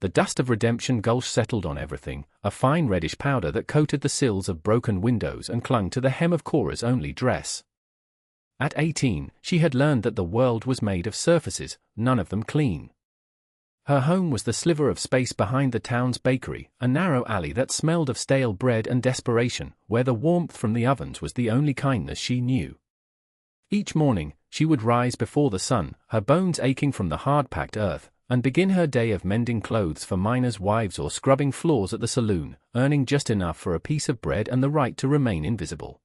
The dust of Redemption Gulch settled on everything, a fine reddish powder that coated the sills of broken windows and clung to the hem of Cora's only dress. At 18, she had learned that the world was made of surfaces, none of them clean. Her home was the sliver of space behind the town's bakery, a narrow alley that smelled of stale bread and desperation, where the warmth from the ovens was the only kindness she knew. Each morning, she would rise before the sun, her bones aching from the hard-packed earth, and begin her day of mending clothes for miners' wives or scrubbing floors at the saloon, earning just enough for a piece of bread and the right to remain invisible.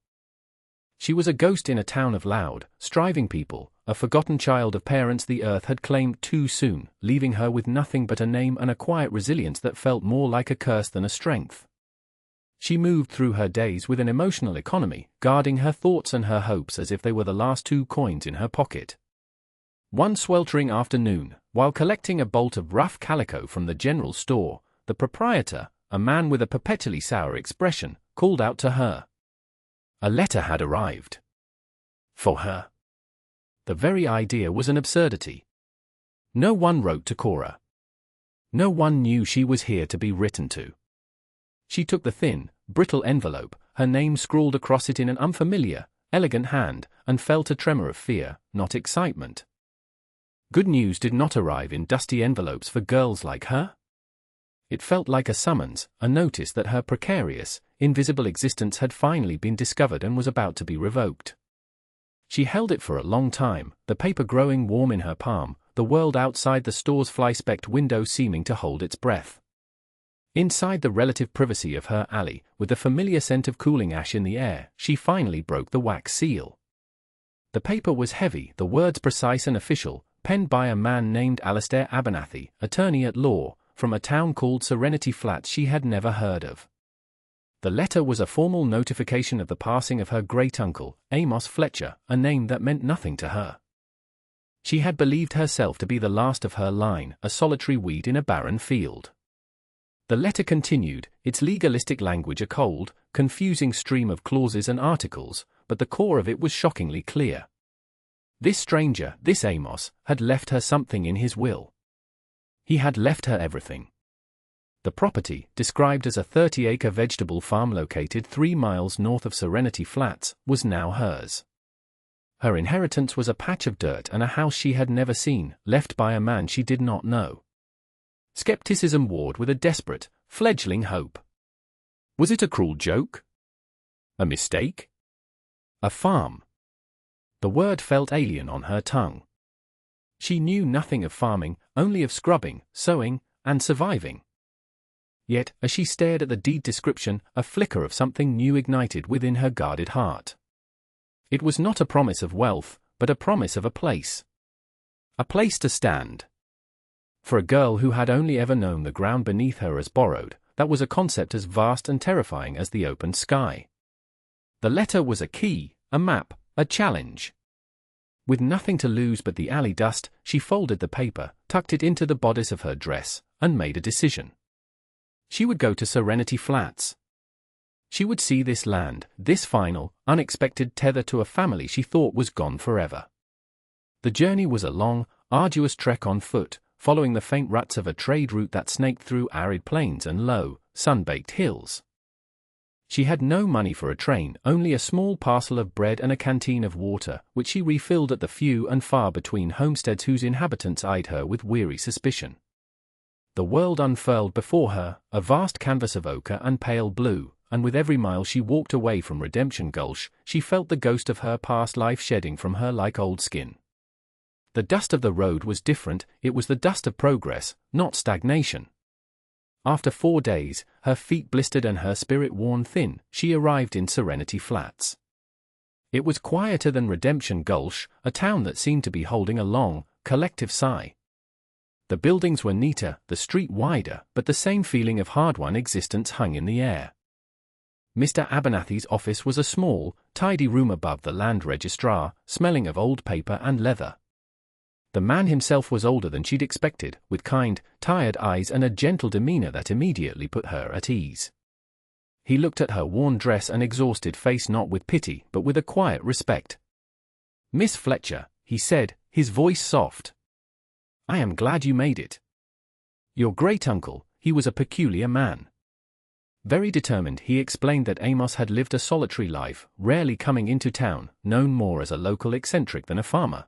She was a ghost in a town of loud, striving people, a forgotten child of parents the earth had claimed too soon, leaving her with nothing but a name and a quiet resilience that felt more like a curse than a strength. She moved through her days with an emotional economy, guarding her thoughts and her hopes as if they were the last 2 coins in her pocket. One sweltering afternoon, while collecting a bolt of rough calico from the general store, the proprietor, a man with a perpetually sour expression, called out to her. A letter had arrived. For her. The very idea was an absurdity. No one wrote to Cora. No one knew she was here to be written to. She took the thin, brittle envelope, her name scrawled across it in an unfamiliar, elegant hand, and felt a tremor of fear, not excitement. Good news did not arrive in dusty envelopes for girls like her. It felt like a summons, a notice that her precarious, invisible existence had finally been discovered and was about to be revoked. She held it for a long time, the paper growing warm in her palm, the world outside the store's fly-specked window seeming to hold its breath. Inside the relative privacy of her alley, with the familiar scent of cooling ash in the air, she finally broke the wax seal. The paper was heavy, the words precise and official, penned by a man named Alistair Abernathy, attorney at law, from a town called Serenity Flats she had never heard of. The letter was a formal notification of the passing of her great-uncle, Amos Fletcher, a name that meant nothing to her. She had believed herself to be the last of her line, a solitary weed in a barren field. The letter continued, its legalistic language a cold, confusing stream of clauses and articles, but the core of it was shockingly clear. This stranger, this Amos, had left her something in his will. He had left her everything. The property, described as a 30-acre vegetable farm located 3 miles north of Serenity Flats, was now hers. Her inheritance was a patch of dirt and a house she had never seen, left by a man she did not know. Skepticism warred with a desperate, fledgling hope. Was it a cruel joke? A mistake? A farm? The word felt alien on her tongue. She knew nothing of farming, only of scrubbing, sewing, and surviving. Yet, as she stared at the deed description, a flicker of something new ignited within her guarded heart. It was not a promise of wealth, but a promise of a place. A place to stand. For a girl who had only ever known the ground beneath her as borrowed, that was a concept as vast and terrifying as the open sky. The letter was a key, a map, a challenge. With nothing to lose but the alley dust, she folded the paper, tucked it into the bodice of her dress, and made a decision. She would go to Serenity Flats. She would see this land, this final, unexpected tether to a family she thought was gone forever. The journey was a long, arduous trek on foot, following the faint ruts of a trade route that snaked through arid plains and low, sun-baked hills. She had no money for a train, only a small parcel of bread and a canteen of water, which she refilled at the few and far between homesteads whose inhabitants eyed her with weary suspicion. The world unfurled before her, a vast canvas of ochre and pale blue, and with every mile she walked away from Redemption Gulch, she felt the ghost of her past life shedding from her like old skin. The dust of the road was different, it was the dust of progress, not stagnation. After 4 days, her feet blistered and her spirit worn thin, she arrived in Serenity Flats. It was quieter than Redemption Gulch, a town that seemed to be holding a long, collective sigh. The buildings were neater, the street wider, but the same feeling of hard-won existence hung in the air. Mr. Abernathy's office was a small, tidy room above the land registrar, smelling of old paper and leather. The man himself was older than she'd expected, with kind, tired eyes and a gentle demeanor that immediately put her at ease. He looked at her worn dress and exhausted face not with pity but with a quiet respect. "Miss Fletcher," he said, his voice soft. "I am glad you made it. Your great-uncle, he was a peculiar man. Very determined, he explained that Amos had lived a solitary life, rarely coming into town, known more as a local eccentric than a farmer.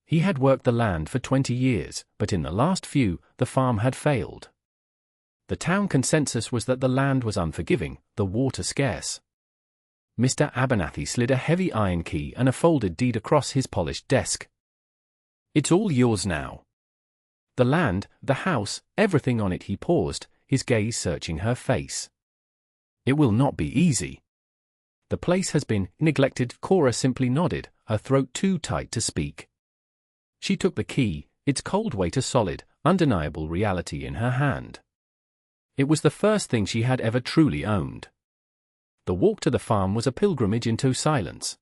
He had worked the land for 20 years, but in the last few, the farm had failed. The town consensus was that the land was unforgiving, the water scarce. Mr. Abernathy slid a heavy iron key and a folded deed across his polished desk. It's all yours now. The land, the house, everything on it. He paused, his gaze searching her face. It will not be easy. The place has been neglected. Cora simply nodded, her throat too tight to speak. She took the key, its cold weight a solid, undeniable reality in her hand. It was the first thing she had ever truly owned. The walk to the farm was a pilgrimage into silence.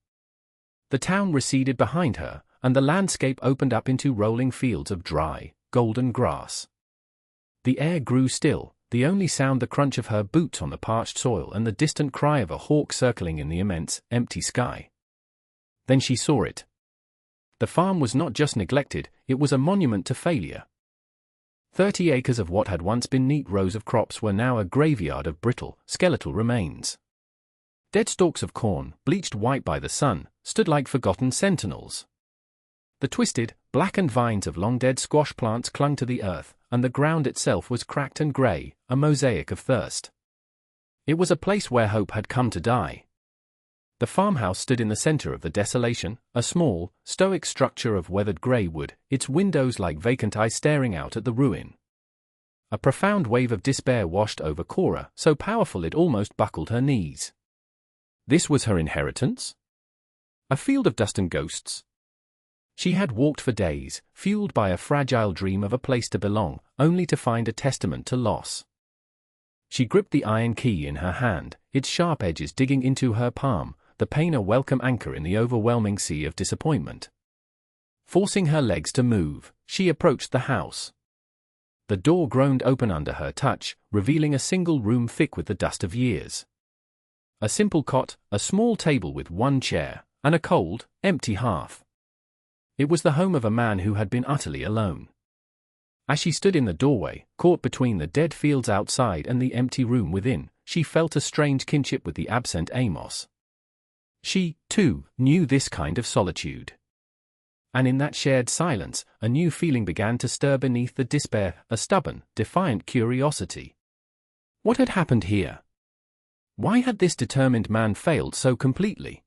The town receded behind her, and the landscape opened up into rolling fields of dry, golden grass. The air grew still, the only sound the crunch of her boots on the parched soil and the distant cry of a hawk circling in the immense, empty sky. Then she saw it. The farm was not just neglected, it was a monument to failure. 30 acres of what had once been neat rows of crops were now a graveyard of brittle, skeletal remains. Dead stalks of corn, bleached white by the sun, stood like forgotten sentinels. The twisted, blackened vines of long-dead squash plants clung to the earth, and the ground itself was cracked and grey, a mosaic of thirst. It was a place where hope had come to die. The farmhouse stood in the center of the desolation, a small, stoic structure of weathered grey wood, its windows like vacant eyes staring out at the ruin. A profound wave of despair washed over Cora, so powerful it almost buckled her knees. This was her inheritance? A field of dust and ghosts? She had walked for days, fueled by a fragile dream of a place to belong, only to find a testament to loss. She gripped the iron key in her hand, its sharp edges digging into her palm, the pain a welcome anchor in the overwhelming sea of disappointment. Forcing her legs to move, she approached the house. The door groaned open under her touch, revealing a single room thick with the dust of years. A simple cot, a small table with one chair, and a cold, empty hearth. It was the home of a man who had been utterly alone. As she stood in the doorway, caught between the dead fields outside and the empty room within, she felt a strange kinship with the absent Amos. She, too, knew this kind of solitude. And in that shared silence, a new feeling began to stir beneath the despair, a stubborn, defiant curiosity. What had happened here? Why had this determined man failed so completely?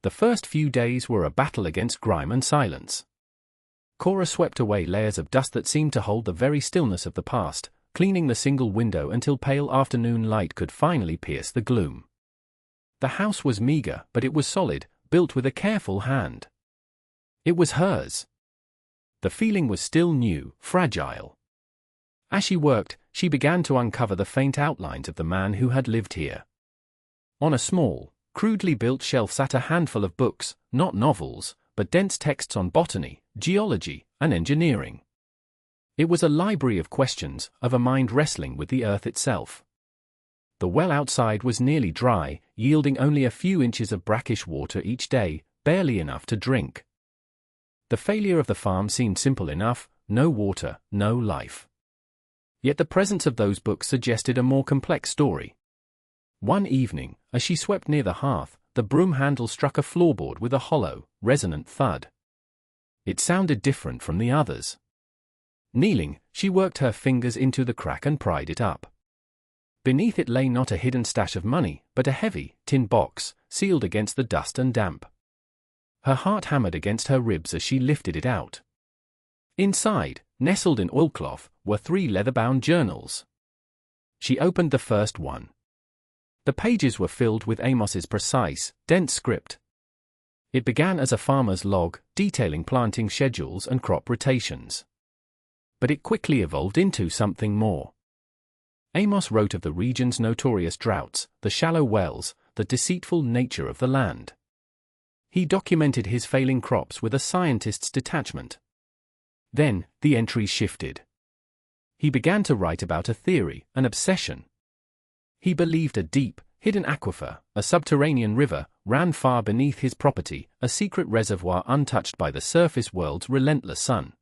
The first few days were a battle against grime and silence. Cora swept away layers of dust that seemed to hold the very stillness of the past, cleaning the single window until pale afternoon light could finally pierce the gloom. The house was meager, but it was solid, built with a careful hand. It was hers. The feeling was still new, fragile. As she worked, she began to uncover the faint outlines of the man who had lived here. On a small, crudely built shelf sat a handful of books, not novels, but dense texts on botany, geology, and engineering. It was a library of questions, of a mind wrestling with the earth itself. The well outside was nearly dry, yielding only a few inches of brackish water each day, barely enough to drink. The failure of the farm seemed simple enough: no water, no life. Yet the presence of those books suggested a more complex story. One evening, as she swept near the hearth, the broom handle struck a floorboard with a hollow, resonant thud. It sounded different from the others. Kneeling, she worked her fingers into the crack and pried it up. Beneath it lay not a hidden stash of money, but a heavy, tin box, sealed against the dust and damp. Her heart hammered against her ribs as she lifted it out. Inside, nestled in oilcloth, were 3 leather-bound journals. She opened the first one. The pages were filled with Amos's precise, dense script. It began as a farmer's log, detailing planting schedules and crop rotations. But it quickly evolved into something more. Amos wrote of the region's notorious droughts, the shallow wells, the deceitful nature of the land. He documented his failing crops with a scientist's detachment. Then, the entries shifted. He began to write about a theory, an obsession. He believed a deep, hidden aquifer, a subterranean river, ran far beneath his property, a secret reservoir untouched by the surface world's relentless sun.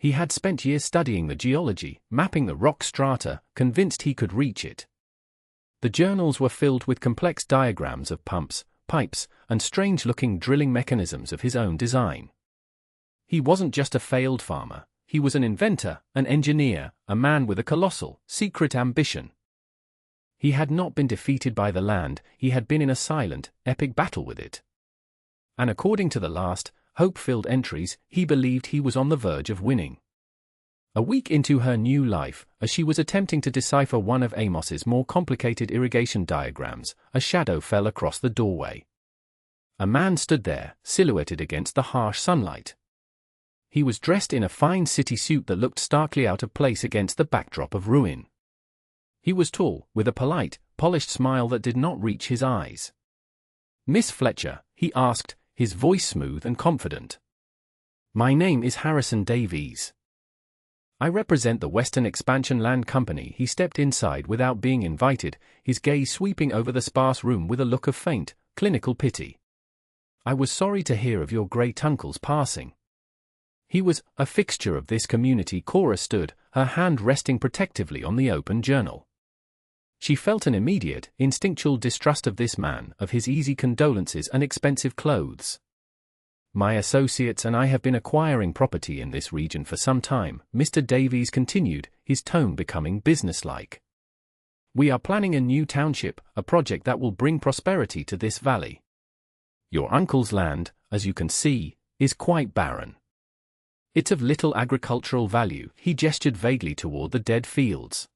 He had spent years studying the geology, mapping the rock strata, convinced he could reach it. The journals were filled with complex diagrams of pumps, pipes, and strange-looking drilling mechanisms of his own design. He wasn't just a failed farmer, he was an inventor, an engineer, a man with a colossal, secret ambition. He had not been defeated by the land, he had been in a silent, epic battle with it. And according to the last, hope-filled entries, he believed he was on the verge of winning. A week into her new life, as she was attempting to decipher one of Amos's more complicated irrigation diagrams, a shadow fell across the doorway. A man stood there, silhouetted against the harsh sunlight. He was dressed in a fine city suit that looked starkly out of place against the backdrop of ruin. He was tall, with a polite, polished smile that did not reach his eyes. "Miss Fletcher," he asked, his voice smooth and confident. "My name is Harrison Davies. I represent the Western Expansion Land Company." He stepped inside without being invited, his gaze sweeping over the sparse room with a look of faint, clinical pity. "I was sorry to hear of your great-uncle's passing." He was a fixture of this community. Cora stood, her hand resting protectively on the open journal. She felt an immediate, instinctual distrust of this man, of his easy condolences and expensive clothes. "My associates and I have been acquiring property in this region for some time," Mr. Davies continued, his tone becoming businesslike. "We are planning a new township, a project that will bring prosperity to this valley. Your uncle's land, as you can see, is quite barren. It's of little agricultural value." He gestured vaguely toward the dead fields.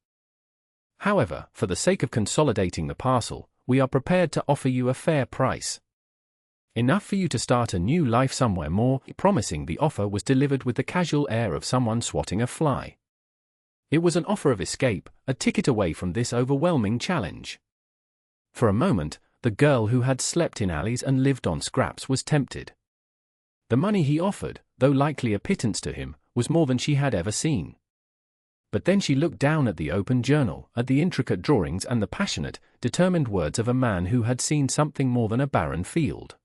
"However, for the sake of consolidating the parcel, we are prepared to offer you a fair price. Enough for you to start a new life somewhere more promising." The offer was delivered with the casual air of someone swatting a fly. It was an offer of escape, a ticket away from this overwhelming challenge. For a moment, the girl who had slept in alleys and lived on scraps was tempted. The money he offered, though likely a pittance to him, was more than she had ever seen. But then she looked down at the open journal, at the intricate drawings and the passionate, determined words of a man who had seen something more than a barren field.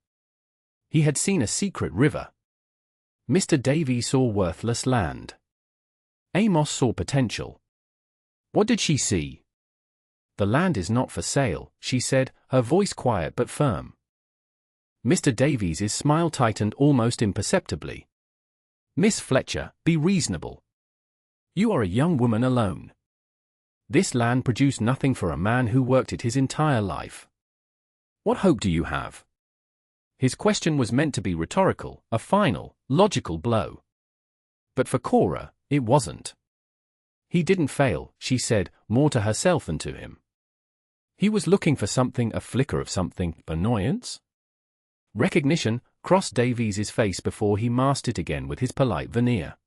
He had seen a secret river. Mr. Davies saw worthless land. Amos saw potential. What did she see? "The land is not for sale," she said, her voice quiet but firm. Mr. Davies's smile tightened almost imperceptibly. "Miss Fletcher, be reasonable. You are a young woman alone. This land produced nothing for a man who worked it his entire life. What hope do you have?" His question was meant to be rhetorical, a final, logical blow. But for Cora, it wasn't. "He didn't fail," she said, more to herself than to him. "He was looking for something, a flicker of something, annoyance? Recognition?" crossed Davies's face before he masked it again with his polite veneer.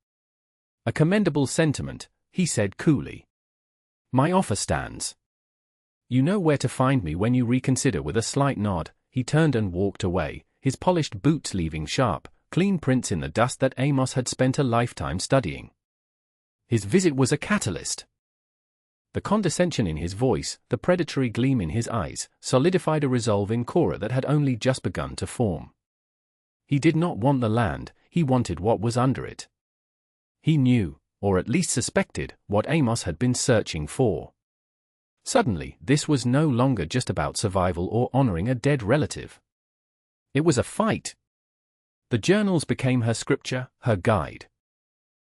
"A commendable sentiment," he said coolly. "My offer stands. You know where to find me when you reconsider." With a slight nod, he turned and walked away, his polished boots leaving sharp, clean prints in the dust that Amos had spent a lifetime studying. His visit was a catalyst. The condescension in his voice, the predatory gleam in his eyes, solidified a resolve in Cora that had only just begun to form. He did not want the land, he wanted what was under it. He knew, or at least suspected, what Amos had been searching for. Suddenly, this was no longer just about survival or honoring a dead relative. It was a fight. The journals became her scripture, her guide.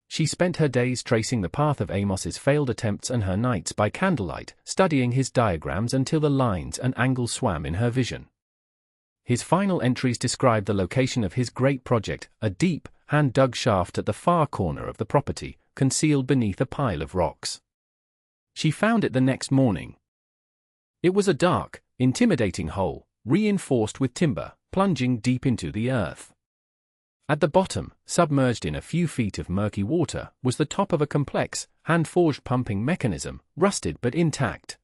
She spent her days tracing the path of Amos's failed attempts and her nights by candlelight, studying his diagrams until the lines and angles swam in her vision. His final entries described the location of his great project, a deep, hand-dug shaft at the far corner of the property, concealed beneath a pile of rocks. She found it the next morning. It was a dark, intimidating hole, reinforced with timber, plunging deep into the earth. At the bottom, submerged in a few feet of murky water, was the top of a complex, hand-forged pumping mechanism, rusted but intact.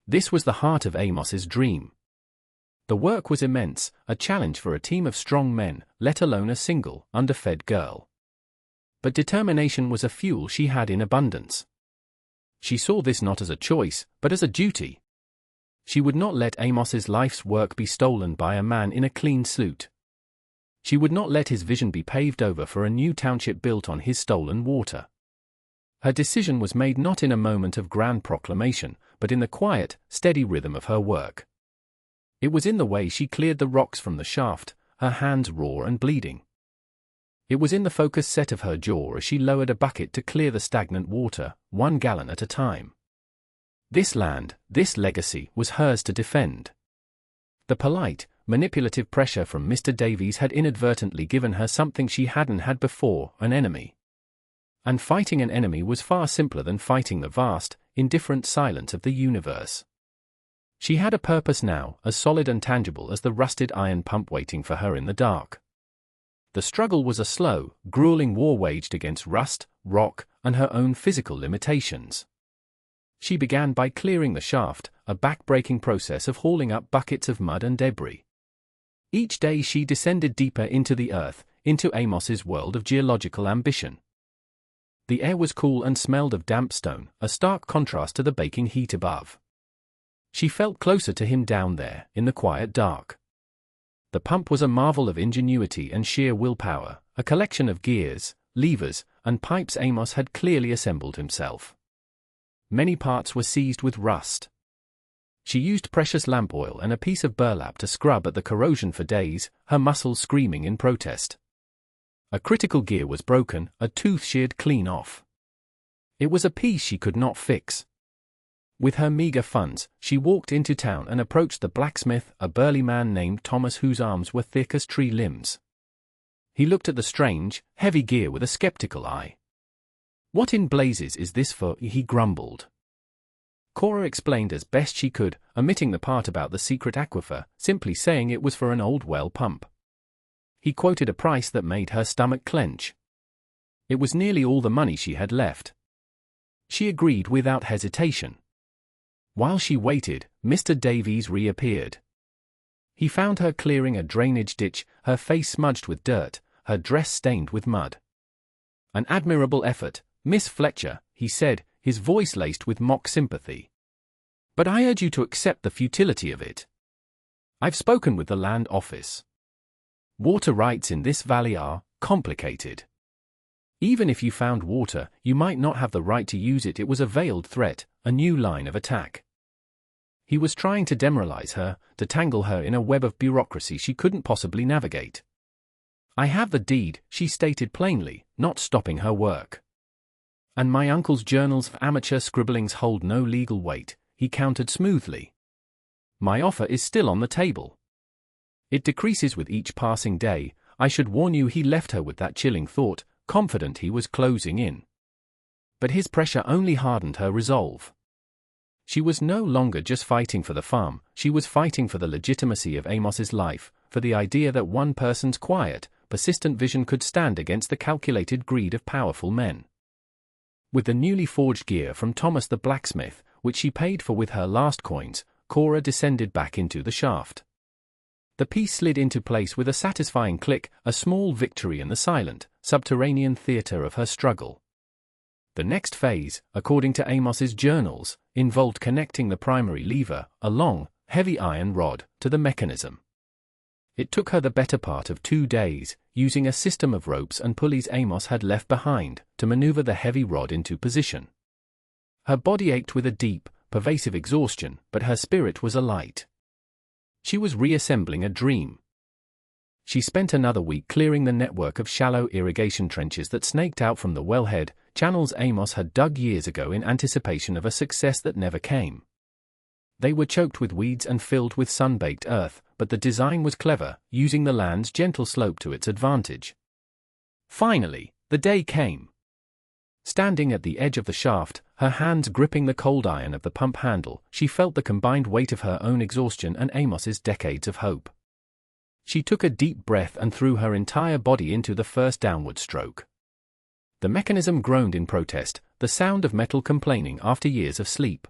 This was the heart of Amos's dream. The work was immense, a challenge for a team of strong men, let alone a single, underfed girl. But determination was a fuel she had in abundance. She saw this not as a choice, but as a duty. She would not let Amos's life's work be stolen by a man in a clean suit. She would not let his vision be paved over for a new township built on his stolen water. Her decision was made not in a moment of grand proclamation, but in the quiet, steady rhythm of her work. It was in the way she cleared the rocks from the shaft, her hands raw and bleeding. It was in the focused set of her jaw as she lowered a bucket to clear the stagnant water, 1 gallon at a time. This land, this legacy, was hers to defend. The polite, manipulative pressure from Mr. Davies had inadvertently given her something she hadn't had before, an enemy. And fighting an enemy was far simpler than fighting the vast, indifferent silence of the universe. She had a purpose now, as solid and tangible as the rusted iron pump waiting for her in the dark. The struggle was a slow, grueling war waged against rust, rock, and her own physical limitations. She began by clearing the shaft, a back-breaking process of hauling up buckets of mud and debris. Each day she descended deeper into the earth, into Amos's world of geological ambition. The air was cool and smelled of damp stone, a stark contrast to the baking heat above. She felt closer to him down there, in the quiet dark. The pump was a marvel of ingenuity and sheer willpower, a collection of gears, levers, and pipes Amos had clearly assembled himself. Many parts were seized with rust. She used precious lamp oil and a piece of burlap to scrub at the corrosion for days, her muscles screaming in protest. A critical gear was broken, a tooth sheared clean off. It was a piece she could not fix. With her meager funds, she walked into town and approached the blacksmith, a burly man named Thomas whose arms were thick as tree limbs. He looked at the strange, heavy gear with a skeptical eye. "What in blazes is this for?" he grumbled. Cora explained as best she could, omitting the part about the secret aquifer, simply saying it was for an old well pump. He quoted a price that made her stomach clench. It was nearly all the money she had left. She agreed without hesitation. While she waited, Mr. Davies reappeared. He found her clearing a drainage ditch, her face smudged with dirt, her dress stained with mud. "An admirable effort, Miss Fletcher," he said, his voice laced with mock sympathy. "But I urge you to accept the futility of it. I've spoken with the land office. Water rights in this valley are complicated. Even if you found water, you might not have the right to use it." It was a veiled threat, a new line of attack. He was trying to demoralize her, to tangle her in a web of bureaucracy she couldn't possibly navigate. "I have the deed," she stated plainly, not stopping her work. "And my uncle's journals of amateur scribblings hold no legal weight," he countered smoothly. "My offer is still on the table. It decreases with each passing day. I should warn you." He left her with that chilling thought, confident he was closing in. But his pressure only hardened her resolve. She was no longer just fighting for the farm, she was fighting for the legitimacy of Amos's life, for the idea that one person's quiet, persistent vision could stand against the calculated greed of powerful men. With the newly forged gear from Thomas the blacksmith, which she paid for with her last coins, Cora descended back into the shaft. The piece slid into place with a satisfying click, a small victory in the silent, subterranean theater of her struggle. The next phase, according to Amos's journals, involved connecting the primary lever, a long, heavy iron rod, to the mechanism. It took her the better part of 2 days, using a system of ropes and pulleys Amos had left behind, to maneuver the heavy rod into position. Her body ached with a deep, pervasive exhaustion, but her spirit was alight. She was reassembling a dream. She spent another week clearing the network of shallow irrigation trenches that snaked out from the wellhead, channels Amos had dug years ago in anticipation of a success that never came. They were choked with weeds and filled with sun-baked earth, but the design was clever, using the land's gentle slope to its advantage. Finally, the day came. Standing at the edge of the shaft, her hands gripping the cold iron of the pump handle, she felt the combined weight of her own exhaustion and Amos's decades of hope. She took a deep breath and threw her entire body into the first downward stroke. The mechanism groaned in protest, the sound of metal complaining after years of sleep.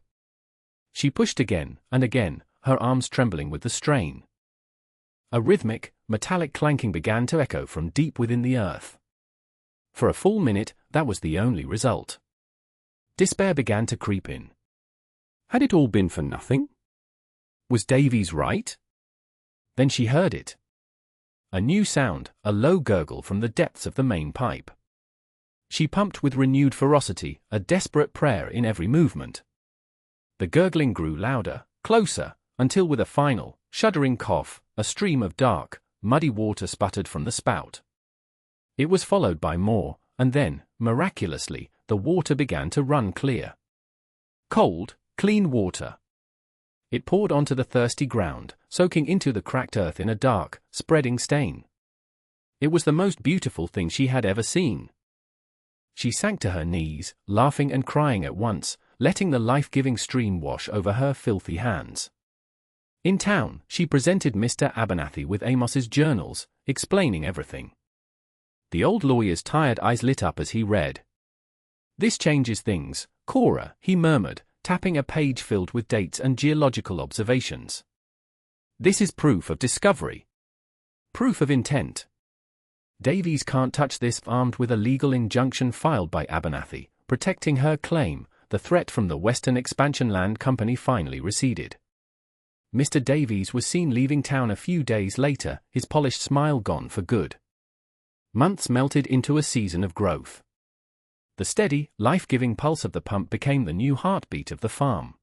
She pushed again and again, her arms trembling with the strain. A rhythmic, metallic clanking began to echo from deep within the earth. For a full minute, that was the only result. Despair began to creep in. Had it all been for nothing? Was Davies right? Then she heard it. A new sound, a low gurgle from the depths of the main pipe. She pumped with renewed ferocity, a desperate prayer in every movement. The gurgling grew louder, closer, until with a final, shuddering cough, a stream of dark, muddy water sputtered from the spout. It was followed by more, and then, miraculously, the water began to run clear. Cold, clean water. It poured onto the thirsty ground, soaking into the cracked earth in a dark, spreading stain. It was the most beautiful thing she had ever seen. She sank to her knees, laughing and crying at once, letting the life-giving stream wash over her filthy hands. In town, she presented Mr. Abernathy with Amos's journals, explaining everything. The old lawyer's tired eyes lit up as he read. "This changes things, Cora," he murmured, tapping a page filled with dates and geological observations. "This is proof of discovery. Proof of intent. Davies can't touch this." Armed with a legal injunction filed by Abernathy, protecting her claim, the threat from the Western Expansion Land Company finally receded. Mr. Davies was seen leaving town a few days later, his polished smile gone for good. Months melted into a season of growth. The steady, life-giving pulse of the pump became the new heartbeat of the farm.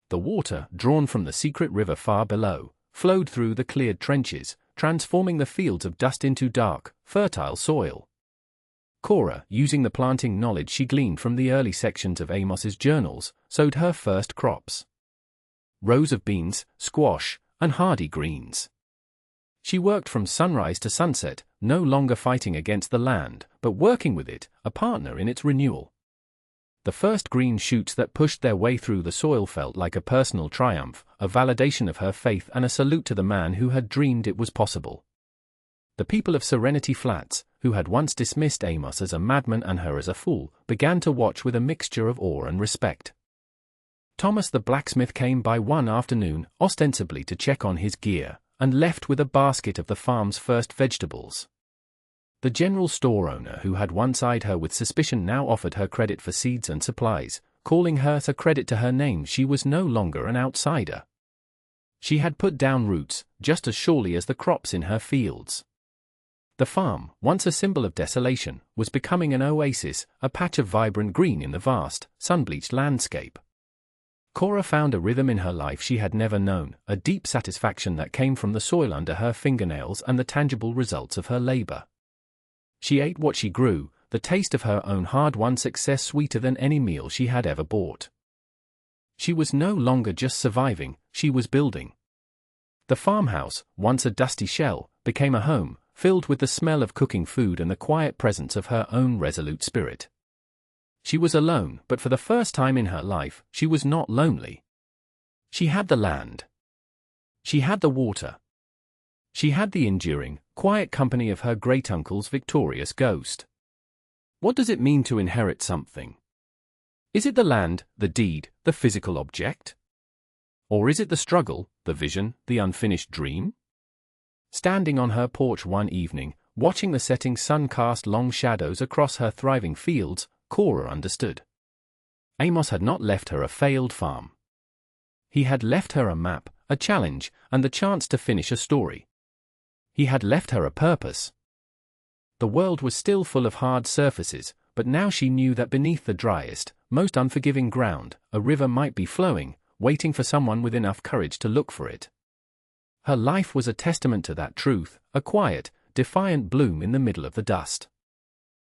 The water, drawn from the secret river far below, flowed through the cleared trenches, transforming the fields of dust into dark, fertile soil. Cora, using the planting knowledge she gleaned from the early sections of Amos's journals, sowed her first crops. Rows of beans, squash, and hardy greens. She worked from sunrise to sunset, no longer fighting against the land, but working with it, a partner in its renewal. The first green shoots that pushed their way through the soil felt like a personal triumph, a validation of her faith and a salute to the man who had dreamed it was possible. The people of Serenity Flats, who had once dismissed Amos as a madman and her as a fool, began to watch with a mixture of awe and respect. Thomas the blacksmith came by one afternoon, ostensibly to check on his gear, and left with a basket of the farm's first vegetables. The general store owner who had once eyed her with suspicion now offered her credit for seeds and supplies, calling her a credit to her name. She was no longer an outsider. She had put down roots, just as surely as the crops in her fields. The farm, once a symbol of desolation, was becoming an oasis, a patch of vibrant green in the vast, sun-bleached landscape. Cora found a rhythm in her life she had never known, a deep satisfaction that came from the soil under her fingernails and the tangible results of her labor. She ate what she grew, the taste of her own hard-won success sweeter than any meal she had ever bought. She was no longer just surviving, she was building. The farmhouse, once a dusty shell, became a home, filled with the smell of cooking food and the quiet presence of her own resolute spirit. She was alone, but for the first time in her life, she was not lonely. She had the land. She had the water. She had the enduring, quiet company of her great-uncle's victorious ghost. What does it mean to inherit something? Is it the land, the deed, the physical object? Or is it the struggle, the vision, the unfinished dream? Standing on her porch one evening, watching the setting sun cast long shadows across her thriving fields, Cora understood. Amos had not left her a failed farm. He had left her a map, a challenge, and the chance to finish a story. He had left her a purpose. The world was still full of hard surfaces, but now she knew that beneath the driest, most unforgiving ground, a river might be flowing, waiting for someone with enough courage to look for it. Her life was a testament to that truth, a quiet, defiant bloom in the middle of the dust.